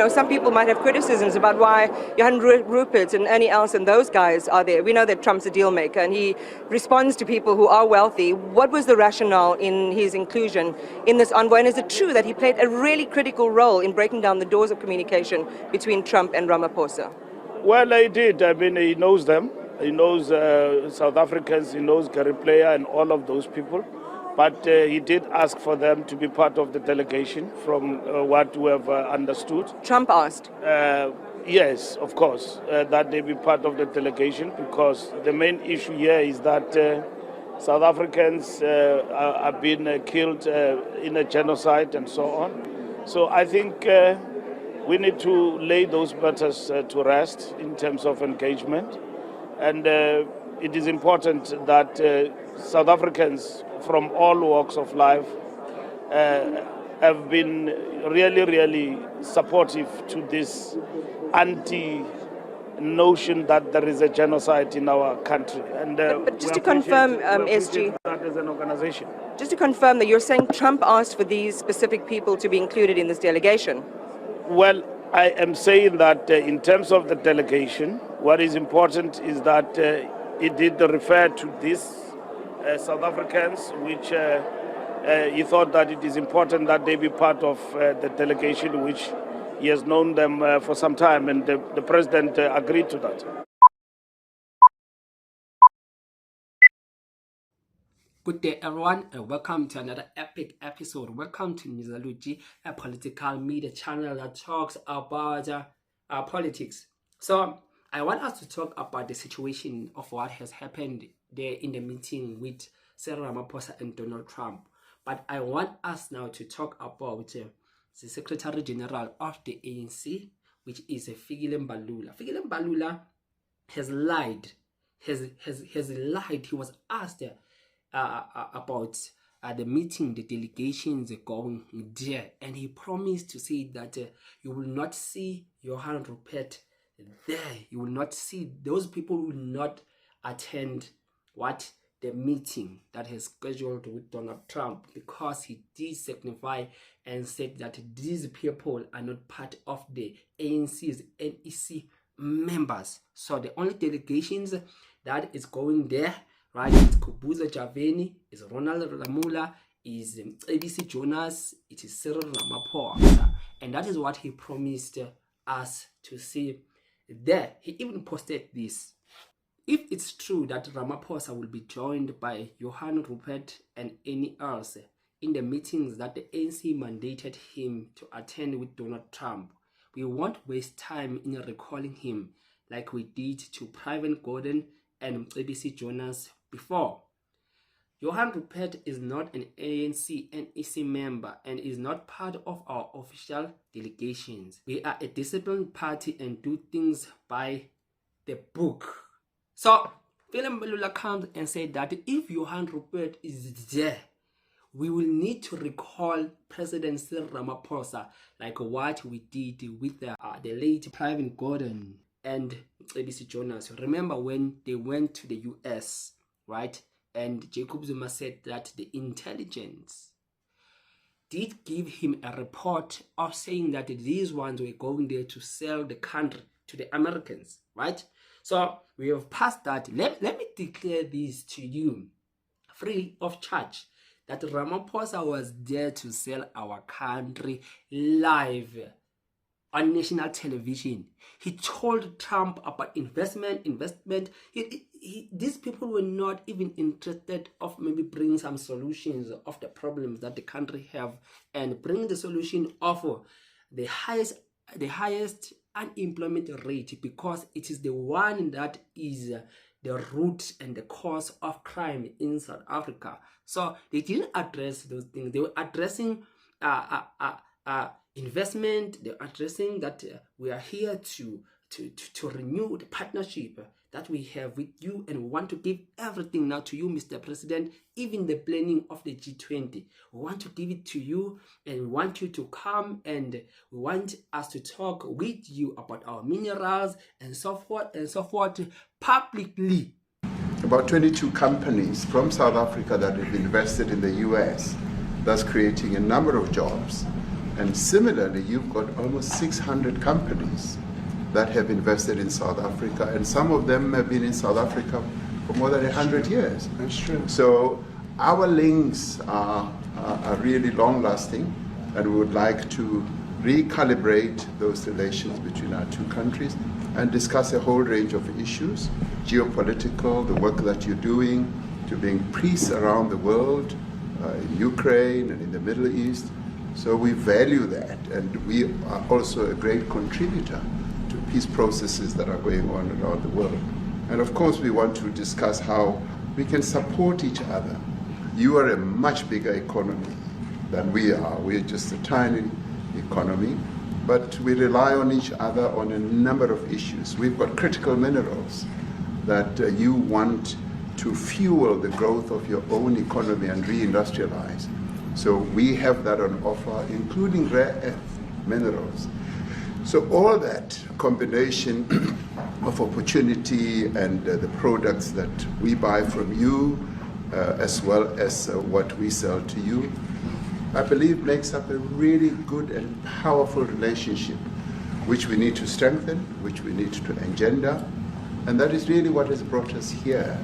some people might have criticisms about why Johann Rupert and Ernie Els and those guys are there. We know that Trump's a deal maker and he responds to people who are wealthy. What was the rationale in his inclusion in this envoy? And is it true that he played a really critical role in breaking down the doors of communication between Trump and Ramaphosa? Well, he did. I mean, he knows them. He knows South Africans, he knows Gary Player and all of those people. But he did ask for them to be part of the delegation from what we have understood. Trump asked? Yes, of course, that they be part of the delegation, because the main issue here is that South Africans have been killed in a genocide and so on. So I think we need to lay those matters to rest in terms of engagement. And it is important that South Africans from all walks of life have been really, really supportive to this anti-notion that there is a genocide in our country. And but just to confirm, SG, that as an organization. Just to confirm that you're saying Trump asked for these specific people to be included in this delegation? Well, I am saying that in terms of the delegation, what is important is that it did refer to these South Africans, which he thought that it is important that they be part of the delegation, which he has known them for some time, and the president agreed to that. Good day, everyone, and welcome to another epic episode. Welcome to Nizaluji, a political media channel that talks about politics. So, I want us to talk about the situation of what has happened there in the meeting with Cyril Ramaphosa and Donald Trump. But I want us now to talk about the Secretary General of the ANC, which is Mbalula. Mbalula has lied. Has lied. He was asked about the meeting, the delegations going there, and he promised to say that you will not see Johann Rupert there. You will not see those people will not attend the meeting that is scheduled with Donald Trump, because he did signify and said that these people are not part of the ANC's NEC members. So the only delegations that is going there, right, it's Kubuza Javeni, is Ronald Ramula, is ABC Jonas, it is Cyril Ramaphosa, and that is what he promised us to see there. He even posted this. If it's true that Ramaphosa will be joined by Johann Rupert and any else in the meetings that the ANC mandated him to attend with Donald Trump, we won't waste time in recalling him like we did to Private Gordon and ABC Jonas before. Johann Rupert is not an ANC NEC member and is not part of our official delegations. We are a disciplined party and do things by the book. So, Mbalula comes and said that if Johann Rupert is there, we will need to recall President Cyril Ramaphosa, like what we did with the late Private Gordon and ABC Jonas. Remember when they went to the US, right? And Jacob Zuma said that the intelligence did give him a report of saying that these ones were going there to sell the country to the Americans, right? So we have passed that. Let me declare this to you, free of charge, that Ramaphosa was there to sell our country live on national television. He told Trump about investment. These people were not even interested of maybe bringing some solutions of the problems that the country have and bring the solution of the highest unemployment rate, because it is the one that is the root and the cause of crime in South Africa. So they didn't address those things. They were addressing investment. They're addressing that we are here to renew the partnership that we have with you, and we want to give everything now to you, Mr. President, even the planning of the G20. We want to give it to you, and we want you to come, and we want us to talk with you about our minerals and so forth publicly. About 22 companies from South Africa that have invested in the US, thus creating a number of jobs. And similarly, you've got almost 600 companies that have invested in South Africa, and some of them have been in South Africa for more than 100 years. That's true. So our links are really long-lasting, and we would like to recalibrate those relations between our two countries and discuss a whole range of issues, geopolitical, the work that you're doing to bring peace around the world, in Ukraine and in the Middle East. So we value that, and we are also a great contributor to peace processes that are going on around the world. And of course, we want to discuss how we can support each other. You are a much bigger economy than we are. We're just a tiny economy, but we rely on each other on a number of issues. We've got critical minerals that you want to fuel the growth of your own economy and reindustrialize. So we have that on offer, including rare earth minerals. So all that combination of opportunity and the products that we buy from you, as well as what we sell to you, I believe makes up a really good and powerful relationship, which we need to strengthen, which we need to engender, and that is really what has brought us here.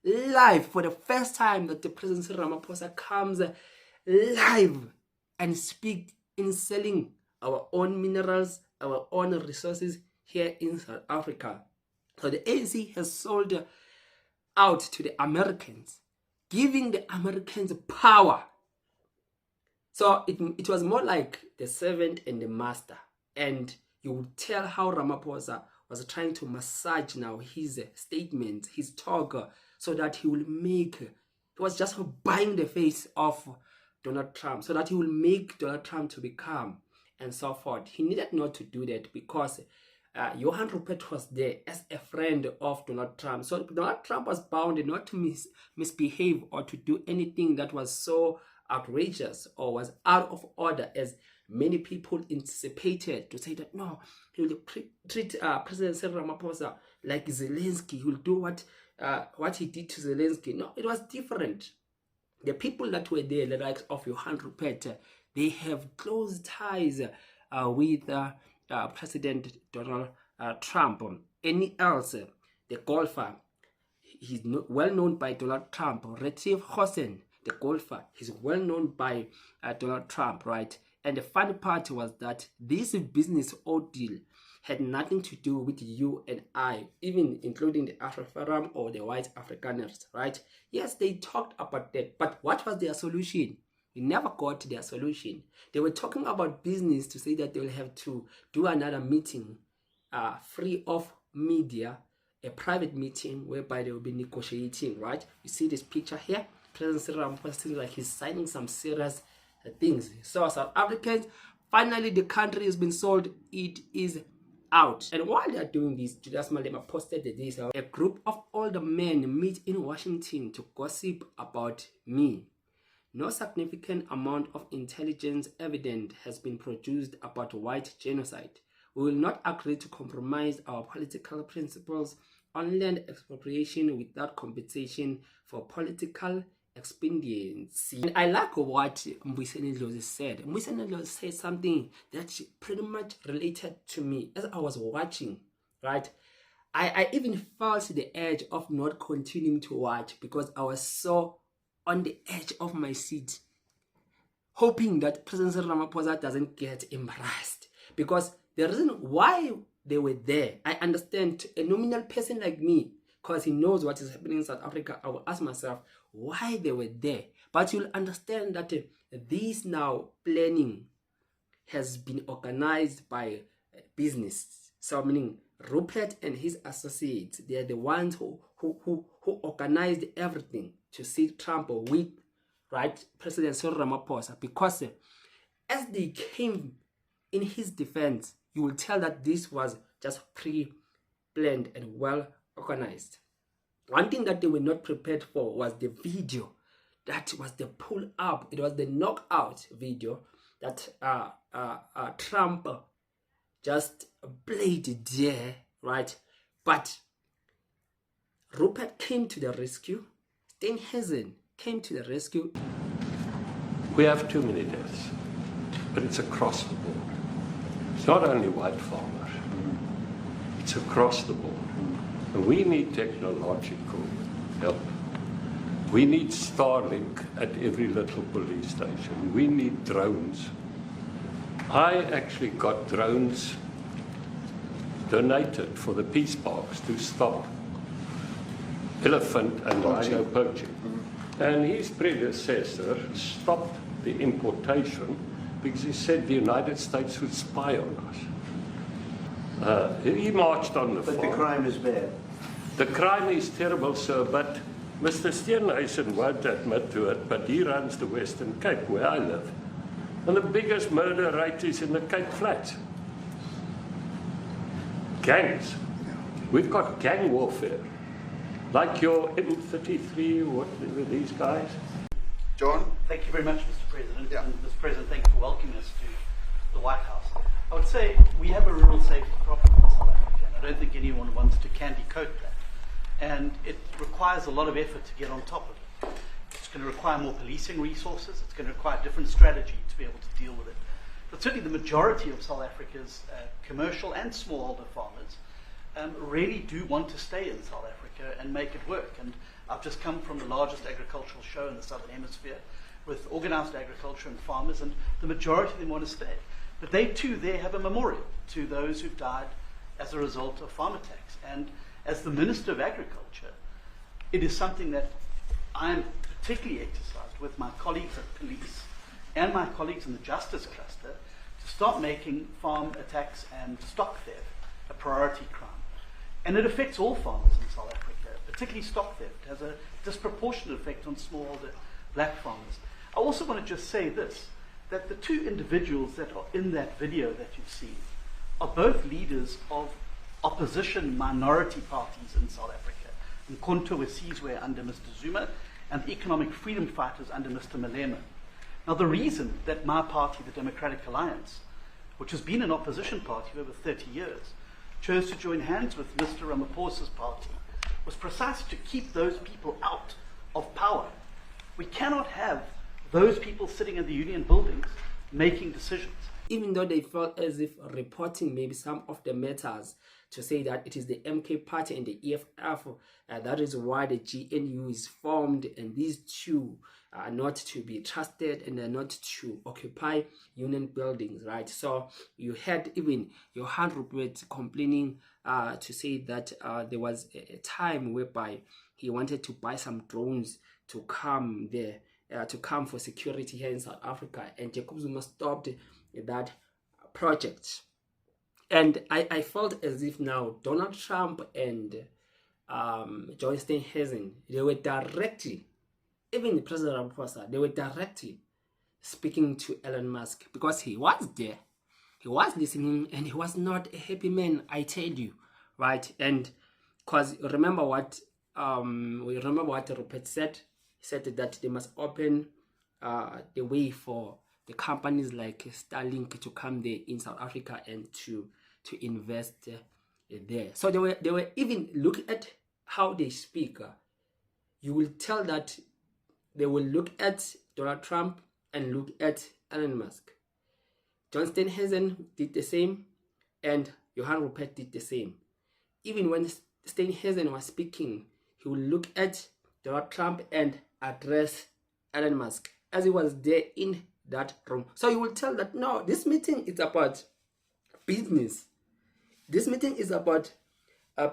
Live for the first time that the President Cyril Ramaphosa comes live and speak in selling our own minerals, our own resources here in South Africa. So the ANC has sold out to the Americans, giving the Americans power. So it was more like the servant and the master. And you would tell how Ramaphosa was trying to massage now his statements, his talk, so that he will make, he was just buying the face of Donald Trump, so that he will make Donald Trump to become and so forth. He needed not to do that because Johann Rupert was there as a friend of Donald Trump. So Donald Trump was bound not to misbehave or to do anything that was so outrageous or was out of order as many people anticipated, to say that no, he will treat President Cyril Ramaphosa like Zelensky. He will do what he did to Zelensky. No, it was different. The people that were there, the likes of Johann Rupert, they have close ties with President Donald Trump. Any else, the golfer, he's well known by Donald Trump. Retief Hossein, the golfer, he's well known by Donald Trump, right? And the funny part was that this business ordeal had nothing to do with you and I, even including the Afroforum or the white Afrikaners, right? Yes, they talked about that, but what was their solution? We never got their solution. They were talking about business to say that they will have to do another meeting free of media, a private meeting whereby they will be negotiating, right? You see this picture here? President Cyril Ramaphosa seems like he's signing some serious things. So South Africans, finally the country has been sold. It is out. And while they are doing this, Johann Malema posted this. A group of older men meet in Washington to gossip about me. No significant amount of intelligence evidence has been produced about white genocide. We will not agree to compromise our political principles on land expropriation without compensation for political expediency. And I like what Mbuyiseni Ndlozi said. Mbuyiseni Ndlozi said something that pretty much related to me as I was watching, right? I even felt the edge of not continuing to watch because I was so on the edge of my seat, hoping that President Cyril Ramaphosa doesn't get embarrassed. Because the reason why they were there, I understand a nominal person like me, because he knows what is happening in South Africa, I will ask myself why they were there. But you'll understand that this now planning has been organized by business. So meaning Rupert and his associates, they are the ones who organized everything to see Trump with, right, President Cyril Ramaphosa. Because as they came in his defense, you will tell that this was just pre-planned and well organized. One thing that they were not prepared for was the video. That was the pull up. It was the knockout video that Trump just played there, right? But Rupert came to the rescue. Steenhuisen came to the rescue. We have too many deaths. but it's across the board. It's not only white farmers, it's across the board. And we need technological help. We need Starlink at every little police station. We need drones. I actually got drones donated for the peace parks to stop elephant and rhino poaching. And his predecessor stopped the importation because he said the United States would spy on us. He marched on the farm. But the crime is bad. The crime is terrible, sir, but Mr. Steenhuisen won't admit to it, but he runs the Western Cape, where I live. And the biggest murder rate is in the Cape Flats. Gangs. We've got gang warfare. Like your M33, what were these guys? John? Thank you very much, Mr. President. Yeah. And Mr. President, thank you for welcoming us to the White House. I would say we have a rural safety problem in South Africa, and I don't think anyone wants to candy coat that. And it requires a lot of effort to get on top of it. It's going to require more policing resources. It's going to require a different strategy to be able to deal with it. But certainly the majority of South Africa's commercial and smallholder farmers really do want to stay in South Africa and make it work. And I've just come from the largest agricultural show in the Southern Hemisphere with organized agriculture and farmers, and the majority of them want to stay. But they too there have a memorial to those who've died as a result of farm attacks. And as the Minister of Agriculture, it is something that I'm particularly exercised with my colleagues at police and my colleagues in the justice cluster to start making farm attacks and stock theft a priority crime. And it affects all farmers in South Africa, particularly stock theft. It has a disproportionate effect on smallholder black farmers. I also want to just say this, that the two individuals that are in that video that you've seen are both leaders of opposition minority parties in South Africa. Mkhonto Wesizwe under Mr. Zuma, and the economic freedom fighters under Mr. Malema. Now, the reason that my party, the Democratic Alliance, which has been an opposition party for over 30 years, chose to join hands with Mr. Ramaphosa's party was precisely to keep those people out of power. We cannot have those people sitting in the union buildings making decisions. Even though they felt as if reporting maybe some of the matters to say that it is the MK party and the EFF, that is why the GNU is formed, and these two are not to be trusted and they're not to occupy union buildings, right? So you had even Johann Rupert complaining to say that there was a time whereby he wanted to buy some drones to come there, to come for security here in South Africa, and Jacob Zuma stopped that project. And I felt as if now Donald Trump and John Steenhuisen, they were directly, even President Ramaphosa, they were directly speaking to Elon Musk, because he was there, he was listening, and he was not a happy man, I tell you, right? And because remember what Rupert said. He said that they must open the way for the companies like Starlink to come there in South Africa and to invest there. So they were even look at how they speak. You will tell that they will look at Donald Trump and look at Elon Musk. John Steenhuisen did the same, and Johann Rupert did the same. Even when Steenhuisen was speaking, he will look at Donald Trump and address Elon Musk as he was there in that room. So you will tell that no, this meeting is about business. This meeting is about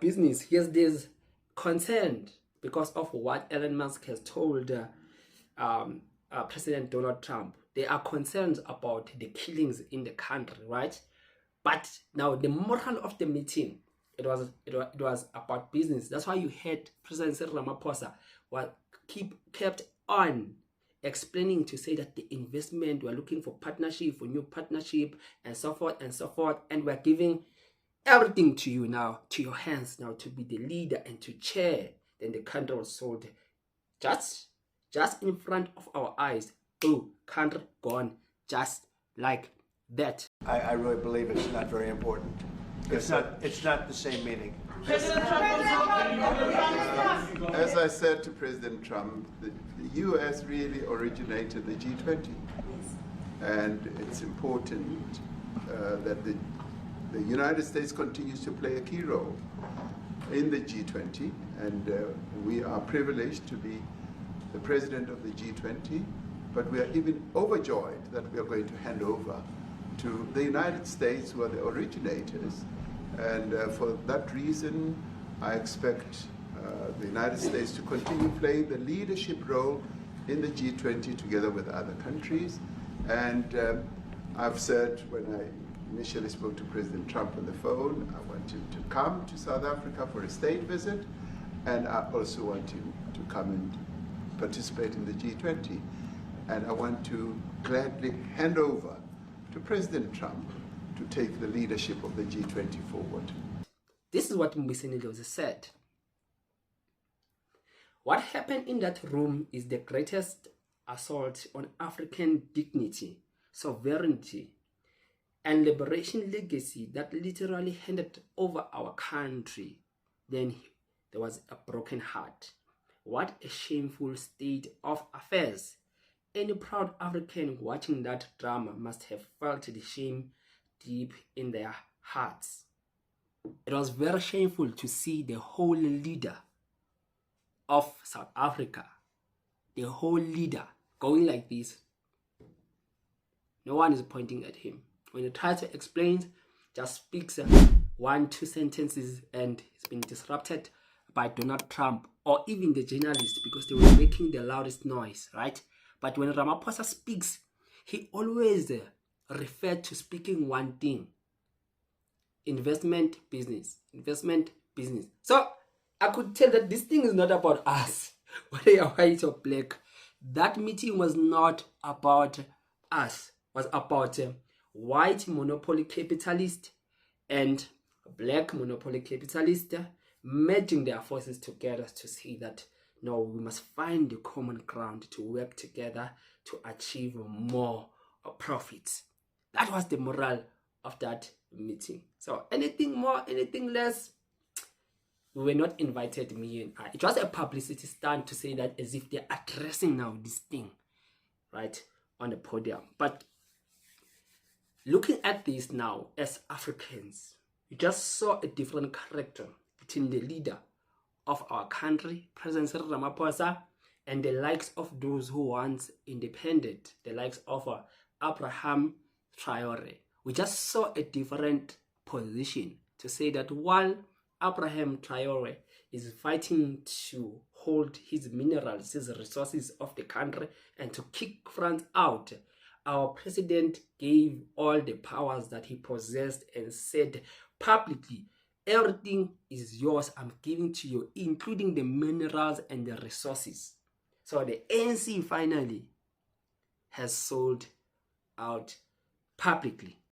business. Yes, there's concern because of what Elon Musk has told President Donald Trump. There are concerns about the killings in the country, right? But now the moral of the meeting, it was about business. That's why you heard President Cyril Ramaphosa kept on explaining to say that the investment, we're looking for partnership, for new partnership, and so forth and so forth, and we're giving everything to you now, to your hands now, to be the leader and to chair. Then the country was sold just in front of our eyes. Oh, country gone just like that. I really believe it's not very important. It's not the same meaning. As I said to President Trump, the US really originated the G20. and it's important that the United States continues to play a key role in the G20, and we are privileged to be the president of the G20, but we are even overjoyed that we are going to hand over to the United States, who are the originators, and for that reason I expect the United States to continue playing the leadership role in the G20 together with other countries. And I've said, when I initially spoke to President Trump on the phone, I want him to come to South Africa for a state visit, and I also want him to come and participate in the G20. And I want to gladly hand over to President Trump to take the leadership of the G20 forward. This is what Mbusenelo said. What happened in that room is the greatest assault on African dignity, sovereignty, and liberation legacy that literally handed over our country. Then there was a broken heart. What a shameful state of affairs. Any proud African watching that drama must have felt the shame deep in their hearts. It was very shameful to see the whole leader of South Africa, the whole leader, going like this. No one is pointing at him. When he tries to explain, just speaks 1-2 sentences, and it's been disrupted by Donald Trump or even the journalists because they were making the loudest noise, right? But when Ramaphosa speaks, he always referred to speaking one thing: investment business, investment business. So I could tell that this thing is not about us, whether you're white or black. That meeting was not about us. It was about white monopoly capitalist and black monopoly capitalist merging their forces together to say that no, we must find the common ground to work together to achieve more profits. That was the moral of that meeting. So anything more, anything less, we were not invited, me and I. It was a publicity stunt to say that as if they're addressing now this thing, right, on the podium. But looking at this now as Africans, we just saw a different character between the leader of our country, President Cyril Ramaphosa, and the likes of those who want independent, the likes of Abraham Traore. We just saw a different position to say that while Abraham Traore is fighting to hold his minerals, his resources of the country, and to kick France out, our president gave all the powers that he possessed and said publicly, everything is yours, I'm giving to you, including the minerals and the resources. So the ANC finally has sold out publicly.